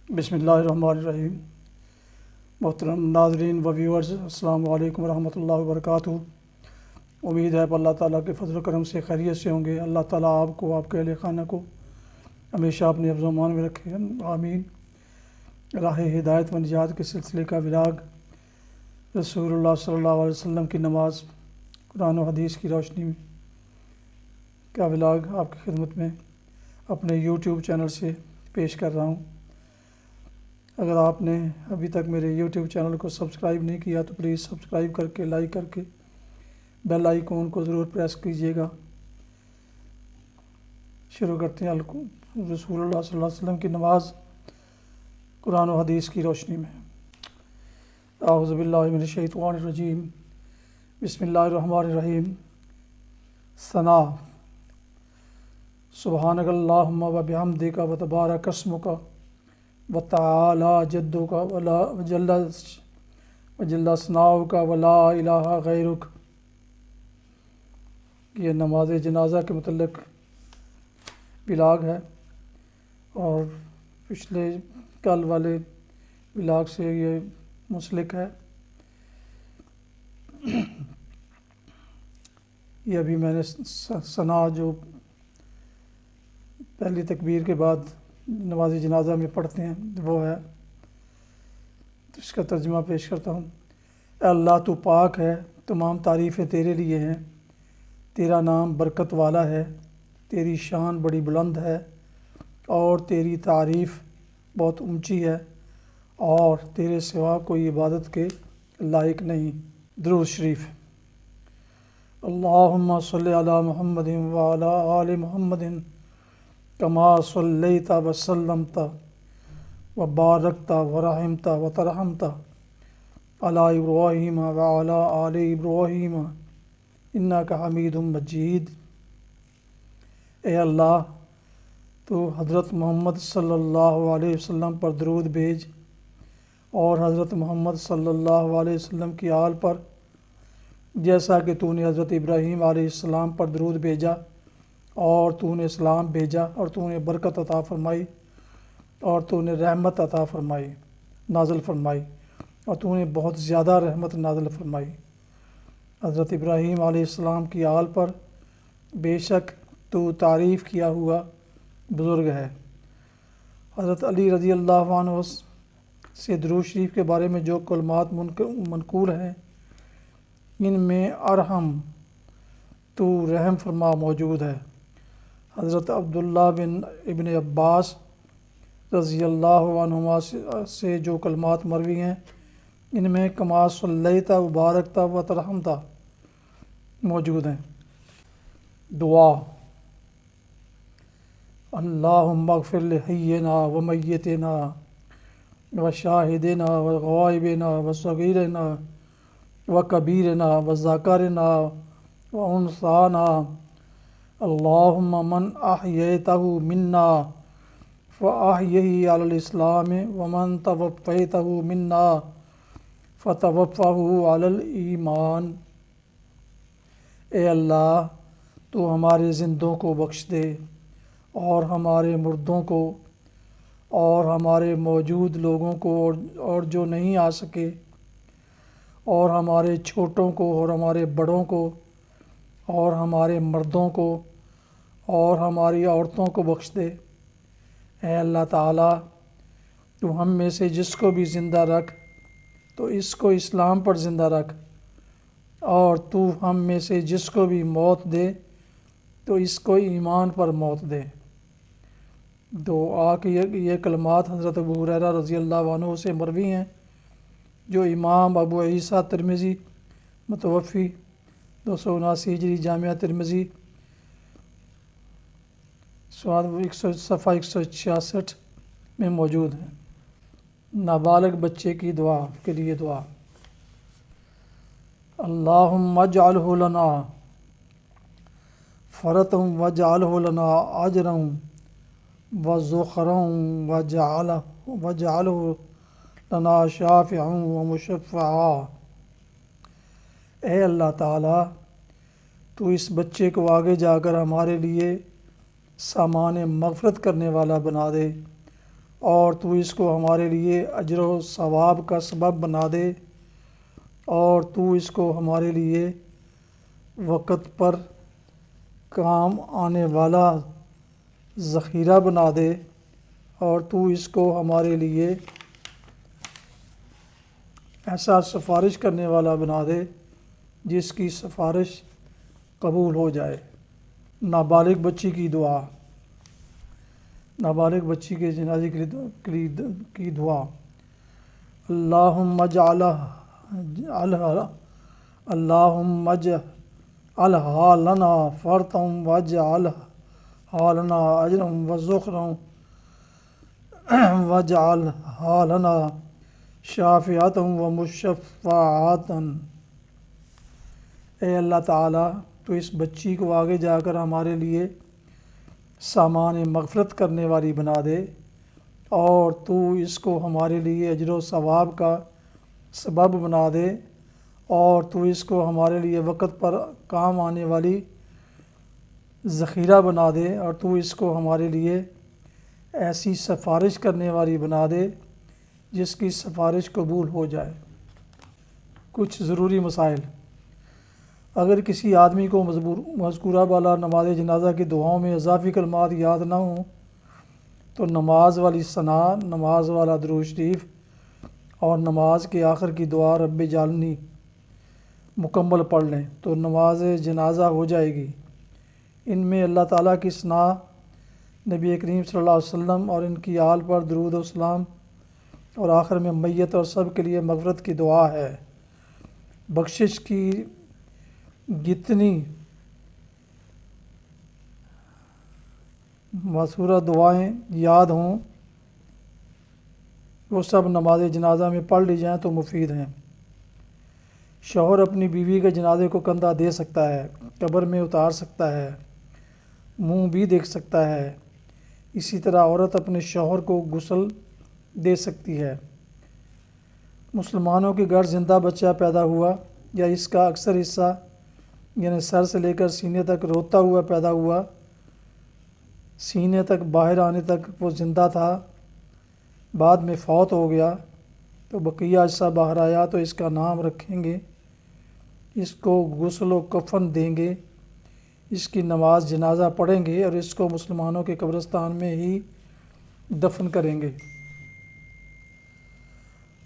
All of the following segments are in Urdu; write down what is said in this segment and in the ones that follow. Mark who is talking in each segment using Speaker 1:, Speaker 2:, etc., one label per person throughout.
Speaker 1: بسم اللہ الرحمن الرحیم۔ محترم ناظرین و ویورز، السلام علیکم ورحمۃ اللہ وبرکاتہ۔ امید ہے اللہ تعالیٰ کے فضل و کرم سے خیریت سے ہوں گے۔ اللہ تعالیٰ آپ کو، آپ کے اہل خانہ کو ہمیشہ اپنے حفظ و امان میں رکھے، آمین۔ راہ ہدایت و نجات کے سلسلے کا ولاگ، رسول اللہ صلی اللہ علیہ وسلم کی نماز، قرآن و حدیث کی روشنی میں کا ولاگ آپ کی خدمت میں اپنے یوٹیوب چینل سے پیش کر رہا ہوں۔ اگر آپ نے ابھی تک میرے یوٹیوب چینل کو سبسکرائب نہیں کیا تو پلیز سبسکرائب کر کے، لائک کر کے بیل آئیکن کو ضرور پریس کیجیے گا۔ شروع کرتے ہیں رسول اللہ صلی اللہ علیہ وسلم کی نماز، قرآن و حدیث کی روشنی میں۔ اعوذ باللہ من الشیطان الرجیم، بسم اللہ الرحمن الرحیم۔ ثنا، سبحانک اللہم و بحمدک و تبارک اسمک وتعالی جدک وجل ثناؤک ولا الہ غیرک۔ یہ نماز جنازہ کے متعلق ولاگ ہے، اور پچھلے کل والے ولاگ سے یہ منسلک ہے۔ یہ ابھی میں نے ثنا جو پہلی تکبیر کے بعد نماز جنازہ میں پڑھتے ہیں وہ ہے، تو اس کا ترجمہ پیش کرتا ہوں۔ اے اللہ، تو پاک ہے، تمام تعریفیں تیرے لیے ہیں، تیرا نام برکت والا ہے، تیری شان بڑی بلند ہے اور تیری تعریف بہت اونچی ہے، اور تیرے سوا کوئی عبادت کے لائق نہیں۔ درود شریف۔ اللہم صلی علی محمد وعلی آل محمد کما صلیت وسلمت وبارکت ورحمت وترحمت علی ابراہیم وعلی آل ابراہیم انک حمید مجید۔ اے اللہ، تو حضرت محمد صلی اللہ علیہ وسلم پر درود بھیج، اور حضرت محمد صلی اللہ علیہ وسلم کی آل پر جیسا کہ تو نے حضرت ابراہیم علیہ السلام پر درود بھیجا، اور تو نے سلام بھیجا، اور تو نے برکت عطا فرمائی، اور تو نے رحمت عطا فرمائی، نازل فرمائی، اور تو نے بہت زیادہ رحمت نازل فرمائی حضرت ابراہیم علیہ السلام کی آل پر۔ بے شک تو تعریف کیا ہوا بزرگ ہے۔ حضرت علی رضی اللہ عنہ سے درود شریف کے بارے میں جو کلمات منقول ہیں، ان میں ارحم، تو رحم فرما موجود ہے۔ حضرت عبداللہ بن ابن عباس رضی اللہ عنہما سے جو کلمات مروی ہیں، ان میں کما صلیت وبارکت وترحمت موجود ہیں۔ دعا۔ اللہم اغفر لحینا ومیتنا وشاہدنا وغائبنا وصغیرنا وکبیرنا وذکرنا وانثانا، اللہم من احییتہ منا فاحیہ علی الاسلام ومن توفیتہ منا فتوفہ علی الایمان۔ اے اللہ، تو ہمارے زندوں کو بخش دے، اور ہمارے مردوں کو، اور ہمارے موجود لوگوں کو اور جو نہیں آ سکے، اور ہمارے چھوٹوں کو اور ہمارے بڑوں کو، اور ہمارے مردوں کو اور ہماری عورتوں کو بخش دے۔ اے اللہ تعالیٰ، تو ہم میں سے جس کو بھی زندہ رکھ تو اس کو اسلام پر زندہ رکھ، اور تو ہم میں سے جس کو بھی موت دے تو اس کو ایمان پر موت دے۔ دعا کی یہ کلمات حضرت ابو ہریرہ رضی اللہ عنہ سے مروی ہیں، جو امام ابو عیسیٰ ترمذی متوفی 279 ہجری جامعہ ترمذی صفحہ 166 میں موجود ہیں۔ نابالغ بچے کی دعا کے لیے دعا۔ اللہم اجعلہ لنا فرطا واجعلہ لنا اجرا وذخرا واجعلہ لنا شافعا ومشفعا۔ اے اللہ تعالیٰ، تو اس بچے کو آگے جا کر ہمارے لیے سامان مغفرت کرنے والا بنا دے، اور تو اس کو ہمارے لیے اجر و ثواب کا سبب بنا دے، اور تو اس کو ہمارے لیے وقت پر کام آنے والا ذخیرہ بنا دے، اور تو اس کو ہمارے لیے ایسا سفارش کرنے والا بنا دے جس کی سفارش قبول ہو جائے۔ نابالغ بچی کی دعا، نابالغ بچی کے جنازے کی دعا۔ اللہم اجعلھا لنا فرطا واجعلھا لنا اجرا وذخرا واجعلھا لنا شافعۃ ومشفعۃ۔ اے اللہ تعالیٰ، تو اس بچی کو آگے جا کر ہمارے لیے سامان مغفرت کرنے والی بنا دے، اور تو اس کو ہمارے لیے اجر و ثواب کا سبب بنا دے، اور تو اس کو ہمارے لیے وقت پر کام آنے والی ذخیرہ بنا دے، اور تو اس کو ہمارے لیے ایسی سفارش کرنے والی بنا دے جس کی سفارش قبول ہو جائے۔ کچھ ضروری مسائل۔ اگر کسی آدمی کو مذکورہ بالا نماز جنازہ کی دعاؤں میں اضافی کلمات یاد نہ ہوں تو نماز والی ثنا، نماز والا درود شریف اور نماز کے آخر کی دعا رب اجعلنی مکمل پڑھ لیں تو نماز جنازہ ہو جائے گی۔ ان میں اللہ تعالیٰ کی ثنا، نبی کریم صلی اللہ علیہ وسلم اور ان کی آل پر درود و سلام، اور آخر میں میت اور سب کے لیے مغفرت کی دعا ہے۔ بخشش کی جتنی مذکورہ دعائیں یاد ہوں وہ سب نماز جنازہ میں پڑھ لی جائیں تو مفید ہیں۔ شوہر اپنی بیوی کے جنازے کو کندھا دے سکتا ہے، قبر میں اتار سکتا ہے، منہ بھی دیکھ سکتا ہے۔ اسی طرح عورت اپنے شوہر کو غسل دے سکتی ہے۔ مسلمانوں کے گھر زندہ بچہ پیدا ہوا یا اس کا اکثر حصہ یعنی سر سے لے کر سینے تک روتا ہوا پیدا ہوا، سینے تک باہر آنے تک وہ زندہ تھا، بعد میں فوت ہو گیا تو بقیہ حصہ باہر آیا تو اس کا نام رکھیں گے، اس کو غسل و کفن دیں گے، اس کی نماز جنازہ پڑھیں گے اور اس کو مسلمانوں کے قبرستان میں ہی دفن کریں گے۔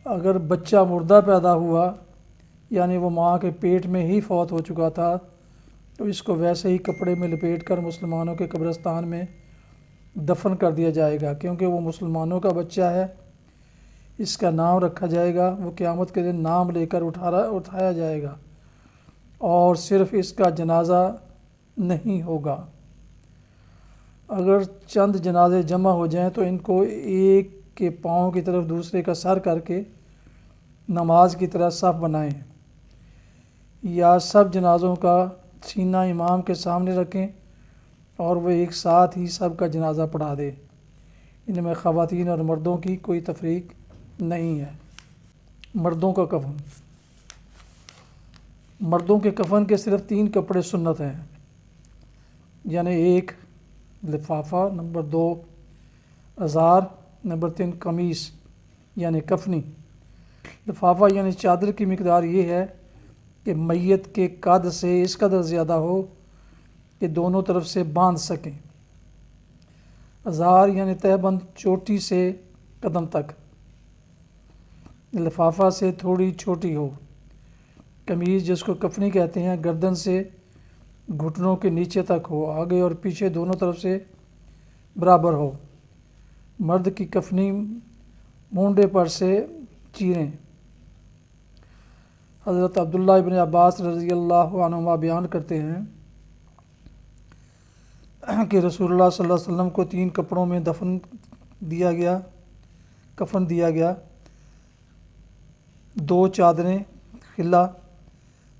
Speaker 1: اگر بچہ مردہ پیدا ہوا یعنی وہ ماں کے پیٹ میں ہی فوت ہو چکا تھا تو اس کو ویسے ہی کپڑے میں لپیٹ کر مسلمانوں کے قبرستان میں دفن کر دیا جائے گا، کیونکہ وہ مسلمانوں کا بچہ ہے، اس کا نام رکھا جائے گا، وہ قیامت کے دن نام لے کر اٹھایا جائے گا، اور صرف اس کا جنازہ نہیں ہوگا۔ اگر چند جنازے جمع ہو جائیں تو ان کو ایک کے پاؤں کی طرف دوسرے کا سر کر کے نماز کی طرح صف بنائیں، یا سب جنازوں کا سینہ امام کے سامنے رکھیں اور وہ ایک ساتھ ہی سب کا جنازہ پڑھا دے۔ ان میں خواتین اور مردوں کی کوئی تفریق نہیں ہے۔ مردوں کا کفن۔ مردوں کے کفن کے صرف 3 کپڑے سنت ہیں، یعنی 1 لفافہ، نمبر 2 ازار، نمبر 3 قمیص یعنی کفنی۔ لفافہ یعنی چادر کی مقدار یہ ہے کہ میت کے قد سے اس قدر زیادہ ہو کہ دونوں طرف سے باندھ سکیں۔ ازار یعنی تہبند چوٹی سے قدم تک، لفافہ سے تھوڑی چھوٹی ہو۔ قمیض جس کو کفنی کہتے ہیں گردن سے گھٹنوں کے نیچے تک ہو، آگے اور پیچھے دونوں طرف سے برابر ہو۔ مرد کی کفنی مونڈے پر سے چیریں۔ حضرت عبداللہ ابن عباس رضی اللہ عنہما بیان کرتے ہیں کہ رسول اللہ صلی اللہ علیہ وسلم کو 3 کپڑوں میں کفن دیا گیا، 2 چادریں خلا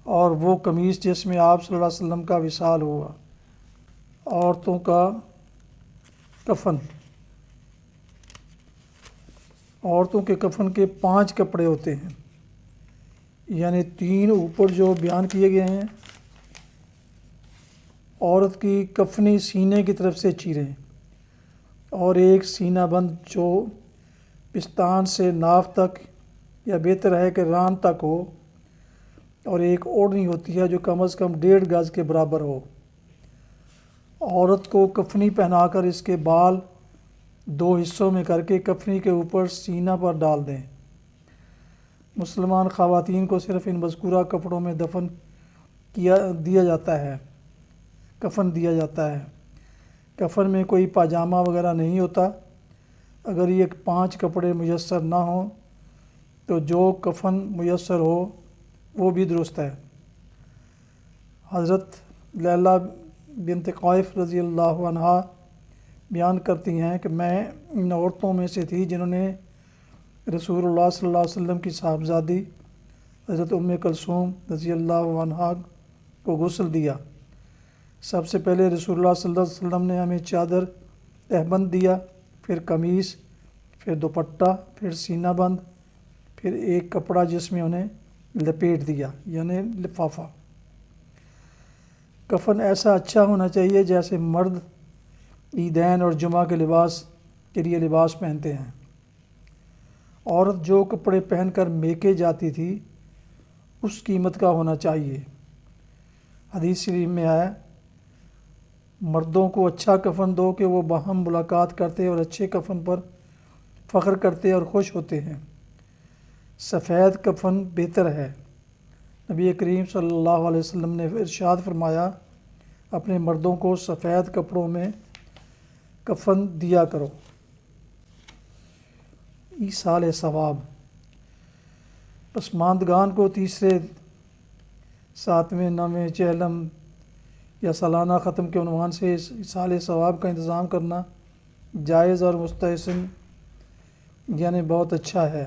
Speaker 1: اور وہ قمیص جس میں آپ صلی اللہ علیہ وسلم کا وصال ہوا۔ عورتوں کا کفن۔ عورتوں کے کفن کے 5 کپڑے ہوتے ہیں، یعنی 3 اوپر جو بیان کیے گئے ہیں۔ عورت کی کفنی سینے کی طرف سے چیریں، اور ایک سینہ بند جو پستان سے ناف تک یا بہتر ہے کہ ران تک ہو، اور ایک اوڑھنی ہوتی ہے جو کم از کم 1.5 گز کے برابر ہو۔ عورت کو کفنی پہنا کر اس کے بال 2 حصوں میں کر کے کفنی کے اوپر سینہ پر ڈال دیں۔ مسلمان خواتین کو صرف ان مذکورہ کپڑوں میں دیا جاتا ہے۔ کفن میں کوئی پاجامہ وغیرہ نہیں ہوتا۔ اگر یہ 5 کپڑے میسر نہ ہوں تو جو کفن میسر ہو وہ بھی درست ہے۔ حضرت لیلہ بنت قیف رضی اللہ عنہا بیان کرتی ہیں کہ میں ان عورتوں میں سے تھی جنہوں نے رسول اللہ صلی اللہ علیہ وسلم کی صاحبزادی حضرت ام کلثوم رضی اللہ عنہا کو غسل دیا۔ سب سے پہلے رسول اللہ صلی اللہ علیہ وسلم نے ہمیں چادر تہبند دیا، پھر قمیص، پھر دوپٹہ، پھر سینہ بند، پھر ایک کپڑا جس میں انہیں لپیٹ دیا یعنی لفافہ۔ کفن ایسا اچھا ہونا چاہیے جیسے مرد عیدین اور جمعہ کے لیے لباس پہنتے ہیں۔ عورت جو کپڑے پہن کر میکے جاتی تھی اس قیمت کا ہونا چاہیے۔ حدیث شریف میں ہے، مردوں کو اچھا کفن دو کہ وہ باہم ملاقات کرتے اور اچھے کفن پر فخر کرتے اور خوش ہوتے ہیں۔ سفید کفن بہتر ہے۔ نبی کریم صلی اللہ علیہ وسلم نے ارشاد فرمایا، اپنے مردوں کو سفید کپڑوں میں کفن دیا کرو۔ ایصال ثواب، پسماندگان کو تیسرے، 7ویں، 9ویں چہلم یا سالانہ ختم کے عنوان سے ایصال ثواب کا انتظام کرنا جائز اور مستحسن یعنی بہت اچھا ہے۔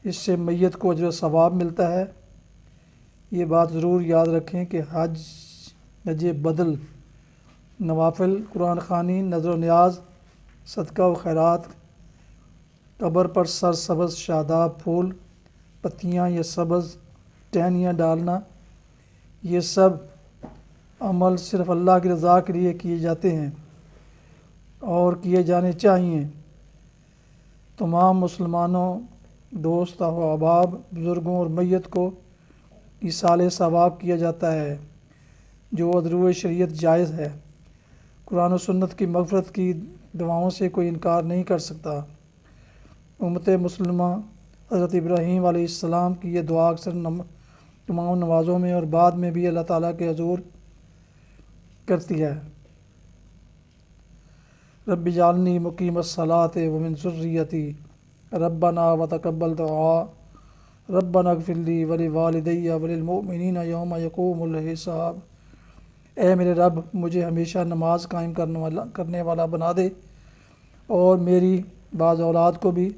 Speaker 1: اس سے میت کو اجر و ثواب ملتا ہے۔ یہ بات ضرور یاد رکھیں کہ حج بدل، نوافل، قرآن خوانی، نذر و نیاز، صدقہ و خیرات، قبر پر سرسبز شاداب پھول، پتیاں یا سبز ٹہنیاں ڈالنا، یہ سب عمل صرف اللہ کی رضا کے لیے کیے جاتے ہیں اور کیے جانے چاہئیں۔ تمام مسلمانوں، دوست و احباب، بزرگوں اور میت کو ایصال ثواب کیا جاتا ہے جو ادروِ شریعت جائز ہے۔ قرآن و سنت کی مغفرت کی دعاؤں سے کوئی انکار نہیں کر سکتا۔ امت مسلمہ حضرت ابراہیم علیہ السلام کی یہ دعا اکثر تمام نمازوں میں اور بعد میں بھی اللہ تعالیٰ کے حضور کرتی ہے، رب اجعلنی مقیم الصلاۃ ومن ذریتی ربنا وتقبل دعاء ربنا اغفر لی ولوالدی وللمؤمنین یوم یقوم الحساب۔ اے میرے رب، مجھے ہمیشہ نماز قائم کرنے والا بنا دے اور میری بعض اولاد کو بھی۔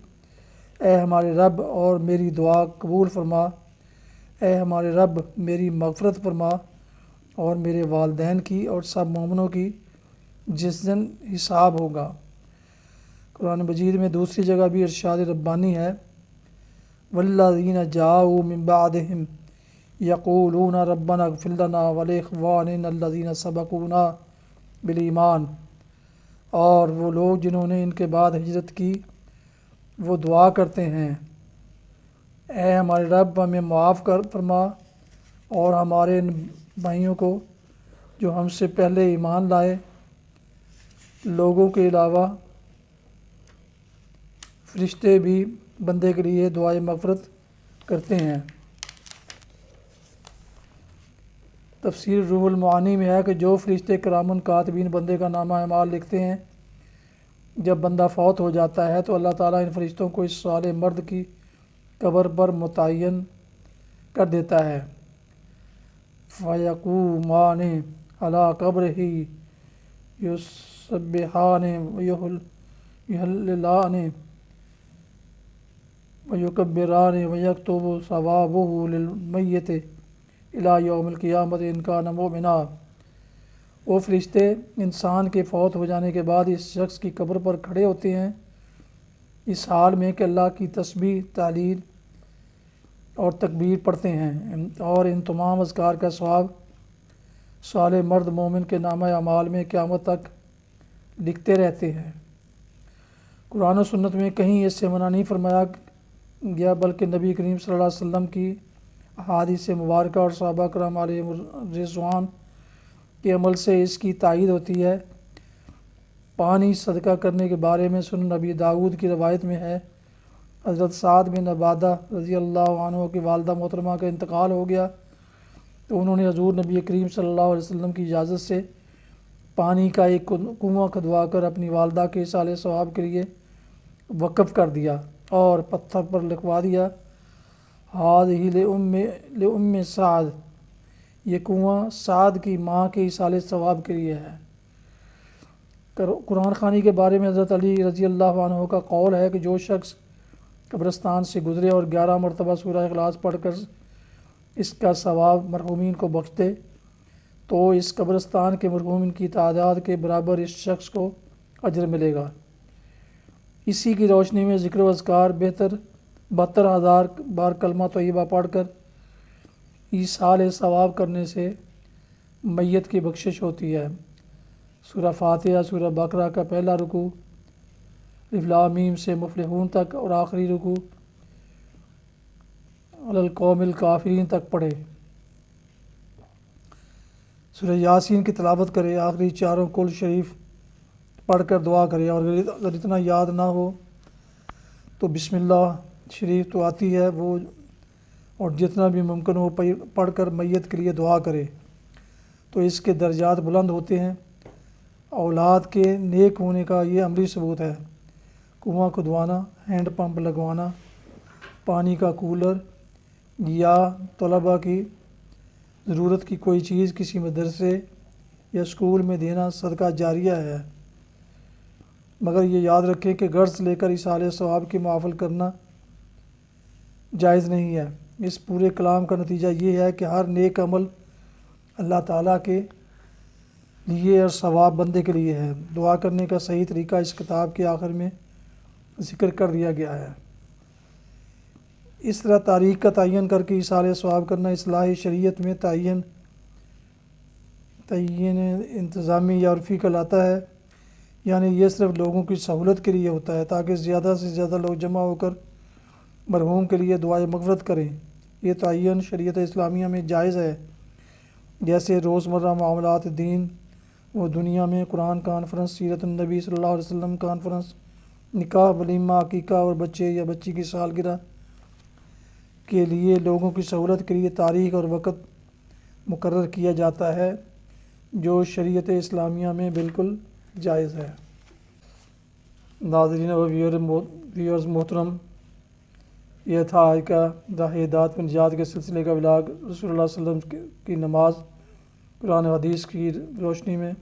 Speaker 1: اے ہمارے رب، اور میری دعا قبول فرما۔ اے ہمارے رب، میری مغفرت فرما اور میرے والدین کی اور سب مومنوں کی جس دن حساب ہوگا۔ قرآن مجید میں دوسری جگہ بھی ارشاد ربانی ہے، والذین جاؤوا من بعدہم یقولون ربنا اغفر لنا ولاخواننا الذین سبقونا بالایمان، اور وہ لوگ جنہوں نے ان کے بعد ہجرت کی وہ دعا کرتے ہیں، اے ہمارے رب، ہمیں معاف فرما اور ہمارے ان بھائیوں کو جو ہم سے پہلے ایمان لائے۔ لوگوں کے علاوہ فرشتے بھی بندے کے لیے دعائے مغفرت کرتے ہیں۔ تفسیر روح المعانی میں ہے کہ جو فرشتے کرام کاتبین بندے کا نامہ اعمال لکھتے ہیں، جب بندہ فوت ہو جاتا ہے تو اللہ تعالیٰ ان فرشتوں کو اس صالح مرد کی قبر پر متعین کر دیتا ہے۔ فَيَقُومَانِ عَلَىٰ قَبْرِهِ يُسَبِّحَانِ وَيُهَلِّلَانِ وَيُكَبِّرَانِ وَيَكْتُبُ ثَوَابَهُ لِلْمَيِّتِ إِلَىٰ يَوْمِ الْقِيَامَةِ إِنْ كَانَ مُؤْمِنًا۔ وہ فرشتے انسان کے فوت ہو جانے کے بعد اس شخص کی قبر پر کھڑے ہوتے ہیں اس حال میں کہ اللہ کی تسبیح، تحلیل اور تکبیر پڑھتے ہیں، اور ان تمام اذکار کا ثواب صالح مرد مومن کے نامہ اعمال میں قیامت تک لکھتے رہتے ہیں۔ قرآن و سنت میں کہیں اس سے منع نہیں فرمایا گیا، بلکہ نبی کریم صلی اللہ علیہ وسلم کی احادیث مبارکہ اور صحابہ کرام علیہ رضوان کے عمل سے اس کی تائید ہوتی ہے۔ پانی صدقہ کرنے کے بارے میں سنن نبی داؤد کی روایت میں ہے، حضرت سعد بن عبادہ رضی اللہ عنہ کی والدہ محترمہ کا انتقال ہو گیا تو انہوں نے حضور نبی کریم صلی اللہ علیہ وسلم کی اجازت سے پانی کا ایک کنواں کھدوا کر اپنی والدہ کے ایصال ثواب کے لیے وقف کر دیا اور پتھر پر لکھوا دیا، ہذہ لأم سعد، یہ کنواں سعد کی ماں کے ایصال ثواب کے لیے ہے۔ قرآن خوانی کے بارے میں حضرت علی رضی اللہ عنہ کا قول ہے کہ جو شخص قبرستان سے گزرے اور 11 مرتبہ سورہ اخلاص پڑھ کر اس کا ثواب مرحومین کو بخش دے تو اس قبرستان کے مرحومین کی تعداد کے برابر اس شخص کو اجر ملے گا۔ اسی کی روشنی میں ذکر و اذکار 72,000 بار کلمہ طیبہ پڑھ کر ایصال ثواب کرنے سے میت کی بخشش ہوتی ہے۔ سورہ فاتحہ، سورہ بقرہ کا پہلا رکوع الف لام میم سے مفلحون تک اور آخری رکوع علی القوم الکافرین تک پڑھے۔ سورہ یاسین کی تلاوت کرے، آخری چاروں کل شریف پڑھ کر دعا کرے، اور اگر اتنا یاد نہ ہو تو بسم اللہ شریف تو آتی ہے وہ، اور جتنا بھی ممکن ہو پڑھ کر میت کے لیے دعا کرے تو اس کے درجات بلند ہوتے ہیں۔ اولاد کے نیک ہونے کا یہ عملی ثبوت ہے۔ کنواں کھدوانا، ہینڈ پمپ لگوانا، پانی کا کولر یا طلباء کی ضرورت کی کوئی چیز کسی مدرسے یا اسکول میں دینا صدقہ جاریہ ہے، مگر یہ یاد رکھیں کہ غرض لے کر ایصال ثواب کی محافل کرنا جائز نہیں ہے۔ اس پورے کلام کا نتیجہ یہ ہے کہ ہر نیک عمل اللہ تعالیٰ کے لیے اور ثواب بندے کے لیے ہے۔ دعا کرنے کا صحیح طریقہ اس کتاب کے آخر میں ذکر کر دیا گیا ہے۔ اس طرح تاریخ کا تعین کر کے ایصال ثواب کرنا اصلاح شریعت میں تعین انتظامی یا عرفی کہلاتا ہے، یعنی یہ صرف لوگوں کی سہولت کے لیے ہوتا ہے تاکہ زیادہ سے زیادہ لوگ جمع ہو کر مرحوم کے لیے دعائے مغفرت کریں۔ یہ تعین شریعت اسلامیہ میں جائز ہے، جیسے روزمرہ معاملات دین و دنیا میں قرآن کانفرنس، سیرت النبی صلی اللہ علیہ وسلم کانفرنس، نکاح، ولیمہ، عقیقہ اور بچے یا بچی کی سالگرہ کے لیے لوگوں کی سہولت کے لیے تاریخ اور وقت مقرر کیا جاتا ہے، جو شریعت اسلامیہ میں بالکل جائز ہے۔ ناظرین و ویورز محترم، یہ تھا آج کا ہدایت و نجات کے سلسلے کا ولاگ رسول اللہ صلی اللہ علیہ وسلم کی نماز قرآن و حدیث کی روشنی میں،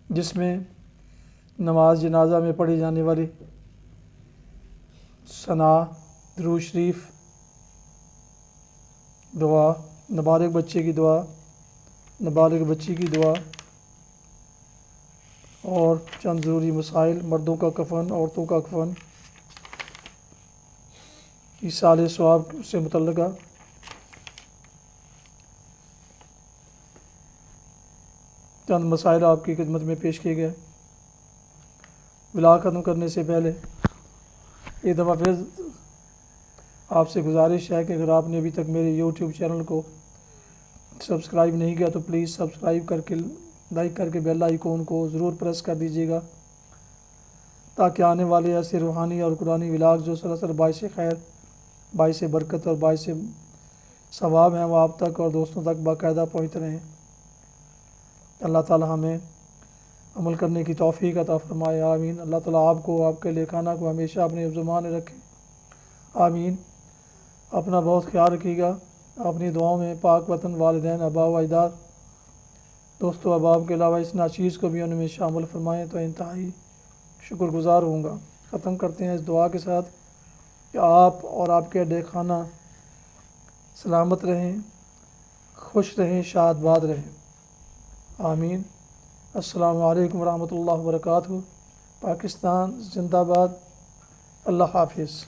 Speaker 1: جس میں نماز جنازہ میں پڑھی جانے والی ثنا، درود شریف، دعا، نابالغ بچے کی دعا، نابالغ بچی کی دعا اور چند ضروری مسائل، مردوں کا کفن، عورتوں کا کفن، ایصال ثواب سے متعلقہ چند مسائل آپ کی خدمت میں پیش کیے گئے۔ ولاگ ختم کرنے سے پہلے ایک دفعہ پھر آپ سے گزارش ہے کہ اگر آپ نے ابھی تک میرے یوٹیوب چینل کو سبسکرائب نہیں کیا تو پلیز سبسکرائب کر کے لائک کر کے بیل آئیکن کو ضرور پریس کر دیجیے گا، تاکہ آنے والے ایسے روحانی اور قرآنی ولاگ جو سراسر باعث خیر، باعث برکت اور باعث ثواب ہیں وہ آپ تک اور دوستوں تک باقاعدہ پہنچتے رہیں۔ اللہ تعالی ہمیں عمل کرنے کی توفیق عطا فرمائے، آمین۔ اللہ تعالیٰ آپ کو، آپ کے اہل خانہ کو ہمیشہ اپنے حفظ و امان میں رکھے، آمین۔ اپنا بہت خیال رکھیے گا، اپنی دعاؤں میں پاک وطن، والدین، آباء و اجداد، دوست و احباب کے علاوہ اس ناچیز کو بھی ان میں شامل فرمائیں تو انتہائی شکر گزار ہوں گا۔ ختم کرتے ہیں اس دعا کے ساتھ کہ آپ اور آپ کے اہل خانہ سلامت رہیں، خوش رہیں، شاد باد رہیں، آمین۔ السلام علیکم ورحمۃ اللہ وبرکاتہ۔ پاکستان زندہ باد۔ اللہ حافظ۔